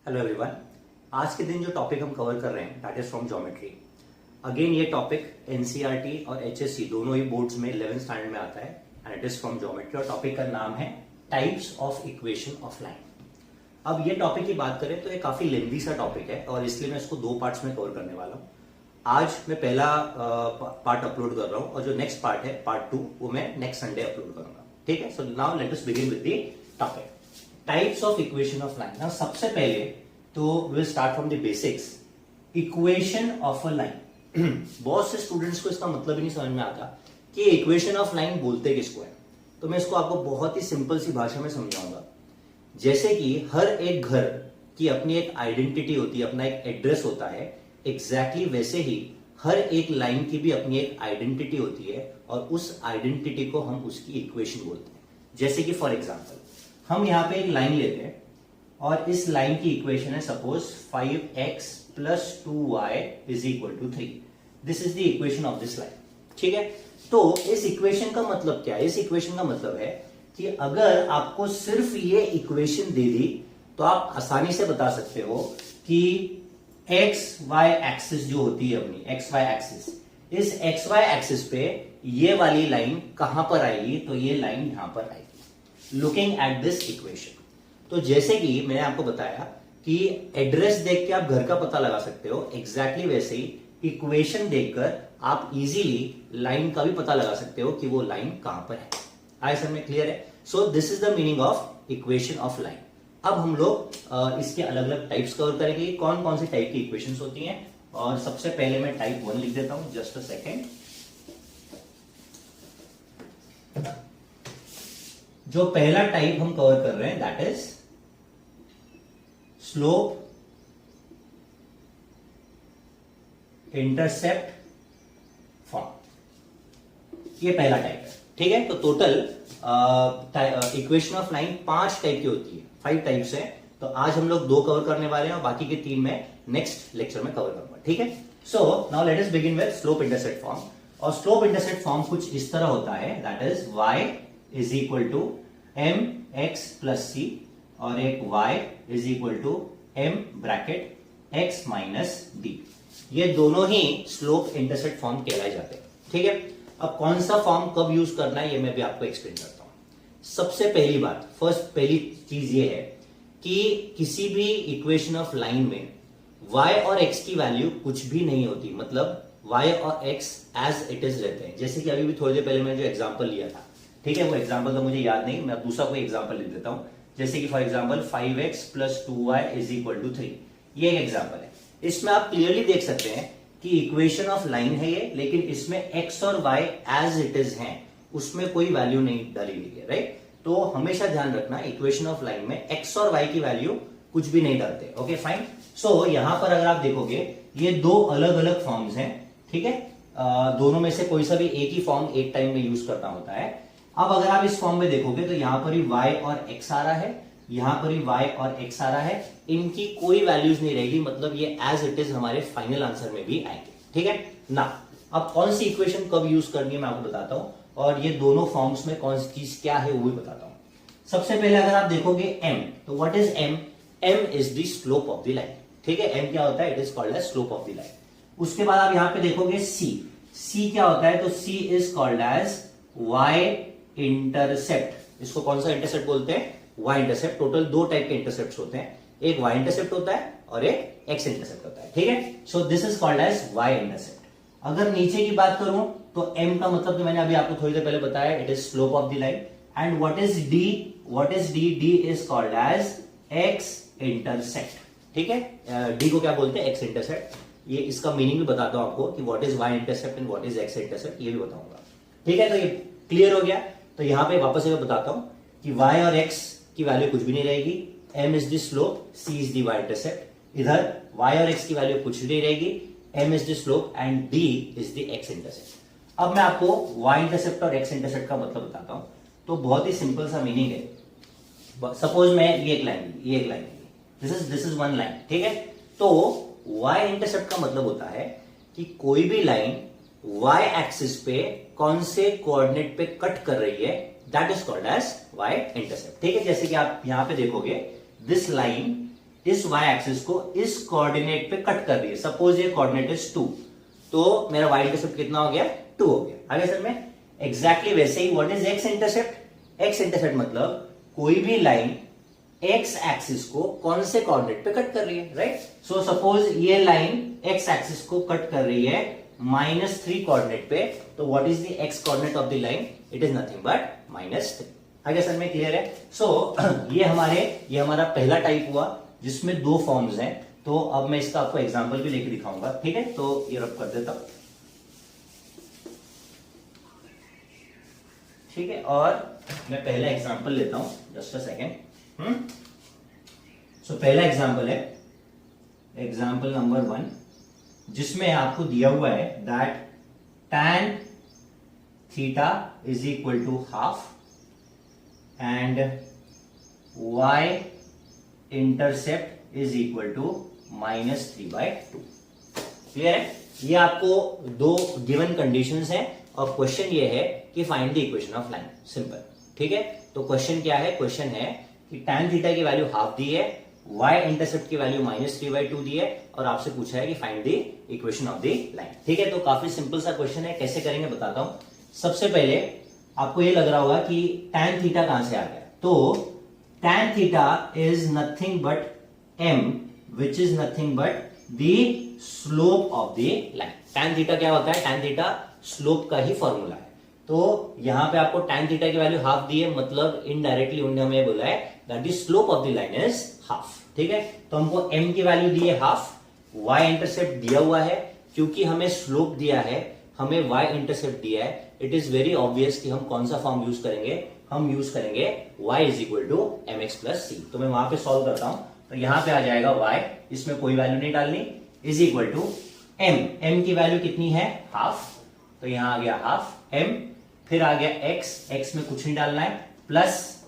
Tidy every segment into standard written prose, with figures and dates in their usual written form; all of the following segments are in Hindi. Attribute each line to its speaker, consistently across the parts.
Speaker 1: Hello everyone. आज के दिन जो टॉपिक हम कवर कर रहे हैं that is from geometry. Again ये टॉपिक एनसीईआरटी और एचएससी दोनों ही बोर्ड्स में 11th स्टैंडर्ड में आता है and it is from geometry और टॉपिक का नाम है types of equation of line. अब ये टॉपिक की बात करें तो ये काफी लेंथी सा टॉपिक है और इसलिए मैं इसको दो पार्ट्स में कवर करने वाला हूँ। आज मैं पहला पार्ट अपलोड कर रहा हूँ और जो नेक्स्ट पार्ट है पार्ट 2 वो मैं नेक्स्ट संडे अपलोड करूंगा। ठीक है, so now let us begin with the topic types of equation of line. Now सबसे पहले तो will start from the basics. Equation of a line बहुत से स्टूडेंट्स को इसका मतलब ही नहीं समझ में आता कि इक्वेशन ऑफ लाइन बोलते किसको है। तो मैं इसको आपको बहुत ही सिंपल सी भाषा में समझाऊंगा। जैसे कि हर एक घर की अपनी एक आइडेंटिटी होती है, अपना एक एड्रेस होता है, एग्जैक्टली वैसे ही हर एक लाइन की भी अपनी एक आइडेंटिटी होती है और उस आइडेंटिटी को हम उसकी इक्वेशन बोलते हैं। जैसे कि फॉर एग्जांपल हम यहां पे एक लाइन लेते हैं और इस लाइन की इक्वेशन है suppose 5x + 2y = 3। This is the equation of this line. ठीक है, तो इस इक्वेशन का मतलब क्या है? इस इक्वेशन का मतलब है कि अगर आपको सिर्फ ये इक्वेशन दे दी तो आप आसानी से बता सकते हो कि एक्स वाई एक्सिस जो होती है अपनी एक्स वाई एक्सिस, इस एक्स वाई एक्सिस पे ये वाली लाइन कहां पर आएगी? तो ये लाइन यहां पर आएगी लुकिंग एट दिस इक्वेशन। तो जैसे कि मैंने आपको बताया कि एड्रेस देख के आप घर का पता लगा सकते हो, एग्जैक्टली वैसे ही इक्वेशन देखकर आप इजीली लाइन का भी पता लगा सकते हो कि वो लाइन कहां पर है। आई सर में क्लियर है? So this is the meaning of equation of line. अब हम लोग इसके अलग अलग टाइप्स कवर करेंगे, कौन कौन सी टाइप की इक्वेशंस होती हैं। और सबसे पहले मैं टाइप 1 लिख देता हूं, जस्ट अ सेकेंड। जो पहला टाइप हम कवर कर रहे हैं that is slope intercept form. ये पहला टाइप है। ठीक है, तो total equation of line 5 type की होती है, 5 टाइप्स है। तो आज हम लोग 2 कवर करने वाले हैं और बाकी के 3 में नेक्स्ट लेक्चर में कवर करूंगा। ठीक है, so now let us begin with slope intercept form. और स्लोप इंटरसेप्ट फॉर्म कुछ इस तरह होता है that is y = mx + c और एक y = m(x - d। ये दोनों ही स्लोप इंटरसेप्ट फॉर्म कहलाए जाते हैं। ठीक है, अब कौन सा फॉर्म कब यूज करना है ये मैं भी आपको एक्सप्लेन करता हूं। सबसे पहली बात, पहली चीज ये है कि किसी भी इक्वेशन ऑफ लाइन में y और x की वैल्यू कुछ भी नहीं होती, मतलब y और x एज इट इज रहते हैं। जैसे कि अभी भी थोड़ी देर पहले मैंने जो एग्जांपल लिया था, ठीक है, वो एग्जांपल तो मुझे याद नहीं, मैं दूसरा कोई एग्जांपल लिख देता हूं। जैसे कि फॉर एग्जांपल 5x + 2y = 3, ये एक एग्जांपल है। इसमें आप क्लियरली देख सकते हैं कि इक्वेशन ऑफ लाइन है ये, लेकिन इसमें x और y एज इट इज हैं, उसमें कोई वैल्यू नहीं डाली हुई है, राइट। तो हमेशा ध्यान रखना इक्वेशन ऑफ लाइन में x और y की वैल्यू कुछ भी नहीं डालते। Okay fine. सो यहां पर अगर आप देखोगे ये 2 अलग अलग फॉर्म्स हैं। ठीक है, दोनों में से कोई सा भी एक ही फॉर्म एक टाइम में यूज करना होता है। अब अगर आप इस फॉर्म में देखोगे तो यहां पर ही y और x आ रहा है, यहां पर ही y और x आ रहा है, इनकी कोई वैल्यूज नहीं रहेगी, मतलब ये एज इट इज हमारे फाइनल आंसर में भी आएंगे। ठीक है ना। अब कौन सी इक्वेशन कब यूज करनी है मैं आपको बताता हूं और ये दोनों फॉर्म्स में कौन सी चीज क्या है वो भी बताता हूं। सबसे पहले अगर आप देखोगे m, तो what is m? m is the slope of the line. ठीक है, m क्या होता है? It is called as slope of the line. उसके बाद आप यहां पे देखोगे c क्या होता है? तो c is called as y intercept. इसको कौन सा इंटरसेप्ट बोलते हैं? y intercept. टोटल 2 टाइप के इंटरसेप्ट होते हैं, एक y इंटरसेप्ट होता है और एक x इंटरसेप्ट होता है। ठीक है, so this is called as y intercept. अगर नीचे की बात करूं तो m का मतलब तो मैंने अभी आपको थोड़ी देर पहले बताया, it is slope of the line. And what is d? d is called as x intercept. ठीक है, d को क्या बोलते हैं? x intercept. ये इसका मीनिंग भी बताता हूं आपको कि what is y intercept and what is x intercept, ये भी बताऊंगा। ठीक है, तो ये क्लियर हो गया। तो यहां पे वापस से बताता हूं कि y और x की वैल्यू कुछ भी नहीं रहेगी, m is the slope, c is the y intercept. इधर y और x की वैल्यू कुछ भी नहीं रहेगी, m is the slope and d is the x intercept. अब मैं आपको y इंटरसेप्ट और x इंटरसेप्ट का मतलब बताता हूं। तो बहुत ही सिंपल सा मीनिंग है। सपोज मैं ये एक line this is one line. ठीक है, तो y इंटरसेप्ट का मतलब होता है कि कोई भी लाइन y एक्सिस पे कौन से कोऑर्डिनेट पे कट कर रही है, that is called as y intercept. ठीक है, जैसे कि आप यहां पे देखोगे दिस लाइन इस y एक्सिस को इस कोऑर्डिनेट पे कट कर रही है। सपोज ये कोऑर्डिनेट इज 2, तो मेरा y इंटरसेप्ट कितना हो गया? 2 हो गया। आगे सर में एग्जैक्टली वैसे ही what is x intercept? x intercept मतलब कोई भी लाइन x एक्सिस को कौन से कोऑर्डिनेट पे कट कर रही है, राइट? सो सपोज ये लाइन x एक्सिस को कट कर रही है -3 कोऑर्डिनेट पे, तो what is the x coordinate of the line? It is nothing but -3। आगे सर में क्लियर है? सो ये हमारा पहला टाइप हुआ जिसमें 2 फॉर्म्स हैं। तो अब मैं इसका आपको एग्जांपल भी लेके दिखाऊंगा, ठीक है? तो ये रब कर देता हूं, ठीक है? और मैं पहला एग्जांपल लेता हूं, जस्ट अ सेकेंड। सो पहला एग्जांपल है एग्जांपल नंबर 1, जिसमें आपको दिया हुआ है that tan theta is equal to half and y intercept is equal to -3/2। Clear है? ये आपको 2 गिवन कंडीशंस हैं और क्वेश्चन ये है कि find the equation of line. Simple, ठीक है? तो क्वेश्चन क्या है? क्वेश्चन है कि tan थीटा की वैल्यू हाफ दी है, y इंटरसेप्ट की वैल्यू -3/2 दी है और आपसे पूछा है कि find the equation of the line. ठीक है? तो काफी सिंपल सा क्वेश्चन है। कैसे करेंगे बताता हूं। सबसे पहले आपको ये लग रहा होगा कि tan थीटा कहां से आ गया, तो tan theta is nothing but m which is nothing but the slope of the line। tan theta क्या होता है? tan थीटा स्लोप का ही फॉर्मूला है। तो यहां पे आपको tan थीटा की वैल्यू हाफ दी है, मतलब इनडायरेक्टली उन्होंने हमें बोला है that the slope of the line is half. ठीक है? तो हमको m की वैल्यू दी है हाफ, y इंटरसेप्ट दिया हुआ है, क्योंकि हमें स्लोप दिया है, हमें y इंटरसेप्ट दिया है, इट इज वेरी ऑब्वियस कि हम कौन सा फॉर्म यूज करेंगे? हम यूज करेंगे y is equal to mx plus c। तो मैं वहां पे सॉल्व करता हूं, तो यहां पे आ जाएगा y, इसमें कोई वैल्यू नहीं डालनी, इज इक्वल टू m की वैल्यू कितनी है? हाफ, तो यहां आ गया हाफ m, फिर आ गया x में कुछ नहीं डालना है, प्लस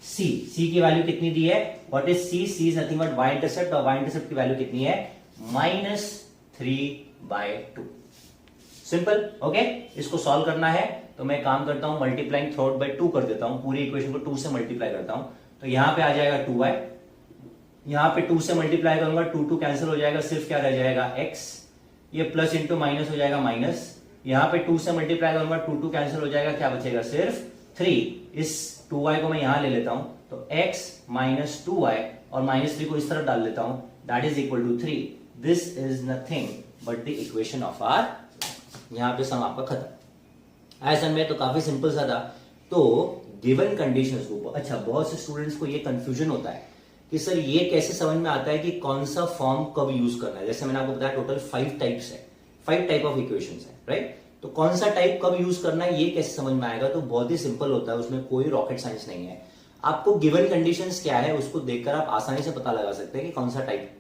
Speaker 1: c की वैल्यू कितनी दी है? What is c? c is nothing but y intercept, और y इंटरसेप्ट की वैल्यू कितनी है? -3/2। Simple, okay? इसको सॉल्व करना है तो मैं काम करता हूं, मल्टीप्लाइंग थ्रू आउट बाय 2 कर देता हूं, पूरी इक्वेशन को 2 से मल्टीप्लाई करता हूं, तो यहां पे आ जाएगा 2y, यहां पे 2 से मल्टीप्लाई करूंगा, 2 कैंसिल हो जाएगा, सिर्फ क्या रह जाएगा? x, ये प्लस इंटू माइनस हो जाएगा माइनस, यहां पे 2 से मल्टीप्लाई करूंगा, 2 कैंसिल हो जाएगा, क्या बचेगा? सिर्फ 3। इस 2y को मैं यहां ले लेता हूं, तो x माइनस 2y और -3 को इस तरफ डाल लेता हूं, that is equal to 3। This is nothing but the equation of R. यहां पे सम आपका खत्म। ऐसा में तो काफी सिंपल सा था। तो गिवन कंडीशंस को, अच्छा बहुत से स्टूडेंट्स को ये कंफ्यूजन होता है कि सर ये कैसे समझ में आता है कि कौन सा फॉर्म कब यूज करना है। जैसे मैंने आपको बताया टोटल 5 टाइप्स है, 5 टाइप ऑफ इक्वेशंस है, राइट? तो कौन सा टाइप कब यूज करना है ये कैसे समझ में आएगा? तो बहुत ही सिंपल होता है, उसमें कोई रॉकेट साइंस नहीं है। आपको गिवन कंडीशंस क्या है उसको देखकर आप आसानी से पता लगा सकते हैं कि कौन सा टाइप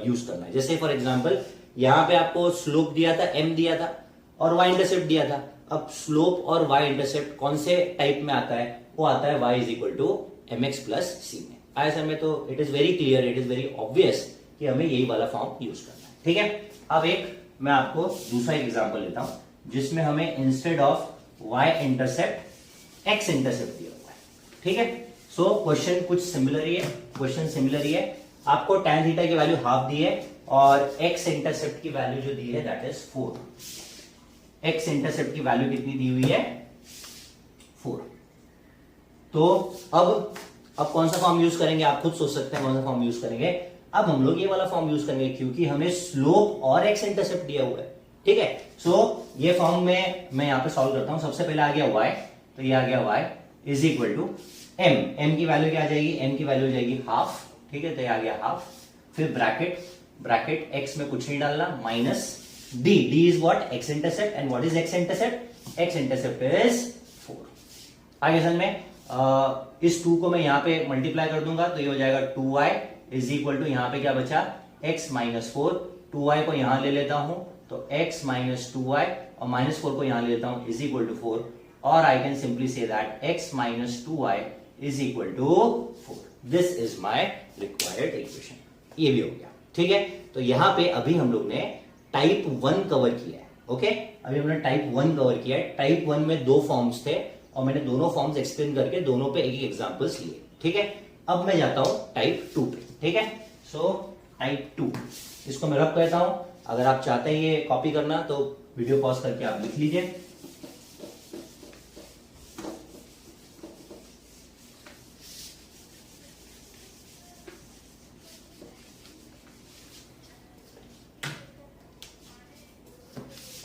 Speaker 1: यूज करना है। जैसे फॉर एग्जाम्पल यहां पे आपको स्लोप दिया था, m दिया था और y इंटरसेप्ट दिया था। अब स्लोप और y इंटरसेप्ट कौन से टाइप में आता है? वो आता है y is equal to mx plus c में। ऐसे में तो it is very clear, it is very obvious कि हमें यही वाला फॉर्म यूज करना है। ठीक है? अब एक मैं आपको दूसरा एग्जांपल लेता हूं जिसमें हमें instead of y intercept x intercept दिया हुआ है। ठीक है? सो क्वेश्चन कुछ सिमिलर ही है, क्वेश्चन सिमिलर ही है। आपको tan थीटा की वैल्यू हाफ दी है और x इंटरसेप्ट की वैल्यू जो दी है दैट इज 4। x इंटरसेप्ट की वैल्यू कितनी दी हुई है? 4। तो अब कौन सा फॉर्म यूज करेंगे? आप खुद सोच सकते हैं कौन सा फॉर्म यूज करेंगे। अब हम लोग ये वाला फॉर्म यूज करेंगे क्योंकि हमें स्लोप और x इंटरसेप्ट दिया हुआ है। ठीक है? सो ये फॉर्म में मैं यहां पे सॉल्व करता हूं। सबसे पहले आ गया y, तो ये आ गया y is equal to m की वैल्यू क्या आ जाएगी? m की वैल्यू हो जाएगी हाफ। ठीक है? तो ये आ गया हाफ, फिर ब्रैकेट x में कुछ नहीं डालना, minus d is what? x intercept, and what is x intercept? x intercept is 4। आगे समझ में इस 2 को मैं यहां पे मल्टीप्लाई कर दूंगा तो ये हो जाएगा 2y इज इक्वल टू, यहां पे क्या बचा? x minus 4। 2y को यहां ले लेता हूं तो x माइनस 2y और -4 को यहां ले लेता हूं इज इक्वल टू 4, और I can simply say that x minus 2y is equal to 4। This is my required equation. ये भी हो गया। ठीक है? तो यहां पे अभी हम लोग ने टाइप 1 कवर किया है। ओके? अभी हमने टाइप 1 कवर किया है। टाइप 1 में 2 फॉर्म्स थे और मैंने दोनों फॉर्म्स एक्सप्लेन करके दोनों पे एक एग्जांपल्स लिए। ठीक है? अब मैं जाता हूं टाइप 2 पे। ठीक है। सो टाइप 2 इसको मैं रब कहता हूं। अगर आप चाहते हैं ये कॉपी करना तो वीडियो पॉज करके आप लिख लीजिए।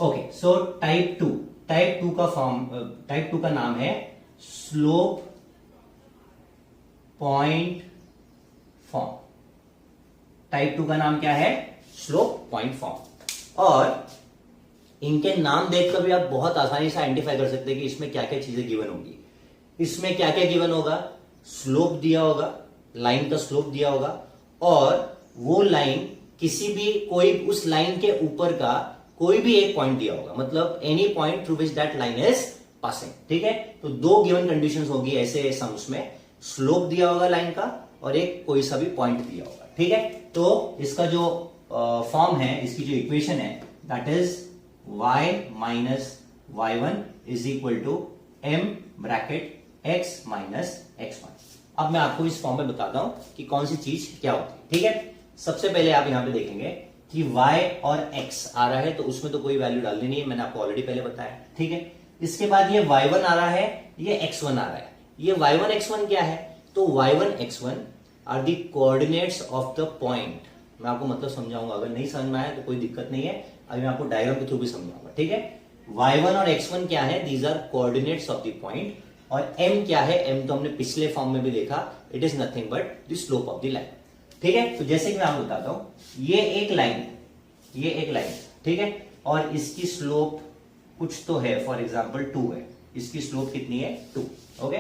Speaker 1: ओके, सो टाइप 2 का नाम है स्लोप पॉइंट फॉर्म। टाइप 2 का नाम क्या है? Slope point form. और इनके नाम देखकर भी आप बहुत आसानी से आइडेंटिफाई कर सकते हैं कि इसमें क्या क्या चीजें गिवन होंगी। इसमें क्या क्या गिवन होगा? स्लोप दिया होगा, लाइन का स्लोप दिया होगा, और वो लाइन किसी भी कोई उस लाइन के ऊपर का कोई भी एक पॉइंट दिया होगा, मतलब any point through which that line is passing. ठीक है, तो दो गिवन कंडीशंस होगी ऐसे सम्स में, स्लोप दिया होगा लाइन का और एक कोई सा भी पॉइंट दिया होगा। ठीक है, तो इसका जो फॉर्म है, इसकी जो इक्वेशन है, that is y minus y1 is equal to m bracket x minus x1। अब मैं आपको इस फॉर्म में बताता हूं कि कौन सी चीज क्या होती है। ठीक है, सबसे पहले आप यहां पे देखेंगे कि y और x आ रहा है, तो उसमें तो कोई वैल्यू डालनी नहीं है, मैंने आपको ऑलरेडी पहले बताया। ठीक है, इसके बाद ये y1 आ रहा है, ये x1 आ रहा है। ये y1 x1 क्या है? तो y1 x1 are the coordinates of the point. मैं आपको मतलब समझाऊंगा, अगर नहीं समझ में आया तो कोई दिक्कत नहीं है, अभी मैं आपको डायग्राम के थ्रू भी समझाऊंगा। ठीक है, y1 और x1 क्या है? These are coordinates of the point. और m क्या है? m तो हमने पिछले फॉर्म में भी देखा, it is nothing but the slope of the line. ठीक है, तो जैसे कि मैं आपको बताता हूं, ये एक लाइन है, ये एक लाइन, ठीक है, और इसकी स्लोप कुछ तो है, फॉर एग्जाम्पल 2 है, इसकी स्लोप कितनी है? 2। ओके,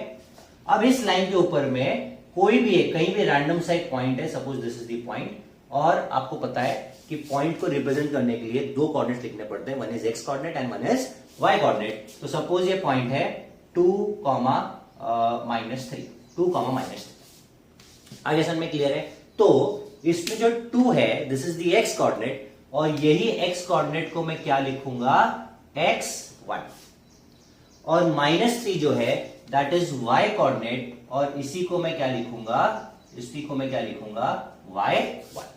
Speaker 1: अब इस लाइन के ऊपर में कोई भी एक, कहीं भी रैंडम सा एक पॉइंट है, suppose this is the point, और आपको पता है कि पॉइंट को रिप्रेजेंट करने के लिए दो कोऑर्डिनेट्स लिखने पड़ते हैं, one is X coordinate and one is Y coordinate. तो सपोज ये पॉइंट है 2, -3, 2, -3। आगे सर में क्लियर है? तो इसमें जो 2 है, this is the x coordinate, और यही एक्स कोऑर्डिनेट को मैं क्या लिखूंगा? x1। और -3 जो है दैट इज y कोऑर्डिनेट, और इसी को मैं क्या लिखूंगा? इसी को मैं क्या लिखूंगा? y1।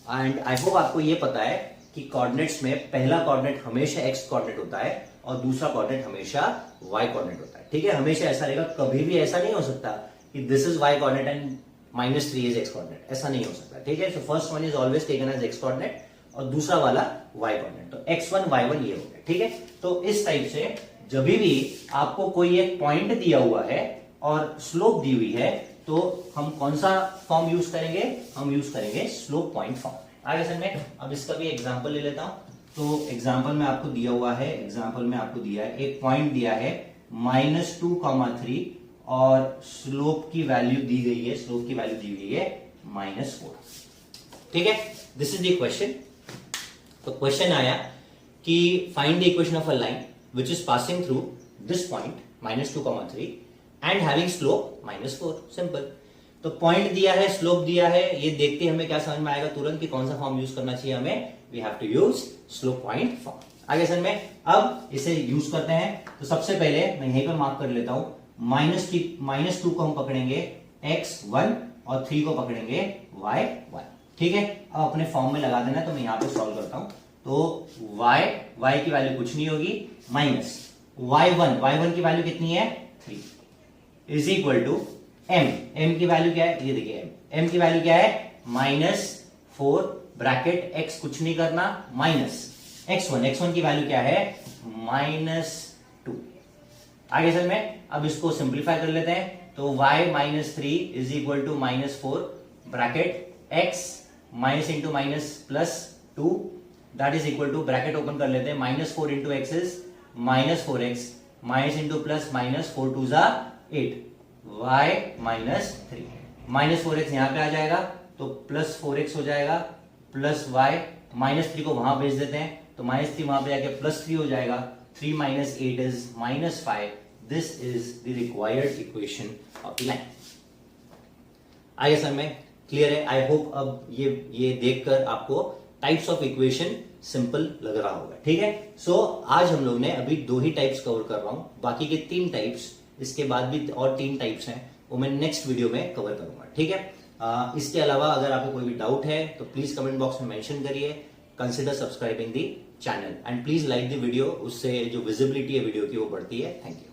Speaker 1: एंड आई होप आपको ये पता है कि कोऑर्डिनेट्स में पहला कोऑर्डिनेट हमेशा x कोऑर्डिनेट होता है और दूसरा कोऑर्डिनेट हमेशा y कोऑर्डिनेट होता है। ठीक है, हमेशा ऐसा रहेगा, कभी भी ऐसा नहीं हो सकता कि this is y coordinate and -3 is x coordinate, ऐसा नहीं हो सकता। ठीक है, so first one is always taken as x coordinate और दूसरा वाला y कोऑर्डिनेट, तो x1 y1 ये हो गया। ठीक है, तो इस टाइप से जब भी आपको कोई एक पॉइंट दिया हुआ है और स्लोप दी हुई है, तो हम कौन सा फॉर्म यूज करेंगे? हम यूज करेंगे स्लोप पॉइंट फॉर्म। आगे सर में अब इसका भी एग्जांपल ले लेता हूं। तो एग्जांपल में आपको दिया हुआ है, एग्जांपल में आपको दिया है, एक पॉइंट दिया है -2, 3, और स्लोप की वैल्यू दी गई है, स्लोप की वैल्यू दी गई है -4। ठीक है, दिस इज द क्वेश्चन। तो क्वेश्चन आया कि find the equation of a line which is passing through this point -2, 3 and having slope -4। Simple. तो पॉइंट दिया है, स्लोप दिया है, ये देखते हमें क्या समझ में आएगा तुरंत कि कौन सा फॉर्म यूज करना चाहिए हमें? We have to use slope point form. आगे सर में अब इसे यूज करते हैं। तो सबसे पहले मैं यहीं पर मार्क कर लेता हूं, -2 को हम पकड़ेंगे x1 और 3 को पकड़ेंगे y1। ठीक है, अब अपने फॉर्म में लगा देना, तो मैं यहां पर सॉल्व करता हूं। तो y की वैल्यू कुछ नहीं होगी, माइनस y1 की वैल्यू कितनी है? 3 इज इक्वल टू m की वैल्यू क्या है? ये देखिए m की वैल्यू क्या है? -4 ब्रैकेट x कुछ नहीं करना, माइनस x1 की वैल्यू क्या है? -2। आगे चल में अब इसको सिंप्लीफाई कर लेते हैं। तो y - 3 is equal to -4 bracket x minus into minus +2, that is equal to, bracket open कर लेते हैं, -4 into X is -4x, minus into plus minus, 4 2 8, y -3, -4x यहां पे आ जाएगा, तो +4x हो जाएगा, प्लस y, -3 को वहां भेज देते हैं, तो -3 वहां पे जाके +3 हो जाएगा, 3 - 8 is -5। This is the required equation of the line. आगे सर में क्लियर है? आई होप अब ये देखकर आपको टाइप्स ऑफ इक्वेशन सिंपल लग रहा होगा। ठीक है, सो आज हम लोग ने अभी 2 ही टाइप्स कवर कर रहा हूं, बाकी के 3 टाइप्स, इसके बाद भी और 3 टाइप्स हैं, वो मैं नेक्स्ट वीडियो में कवर करूंगा। ठीक है, इसके अलावा अगर आपको कोई भी डाउट है तो प्लीज कमेंट बॉक्स में मेंशन करिए. Consider subscribing the channel and please like the video. उससे जो विजिबिलिटी है वीडियो की वो बढ़ती है. Thank you.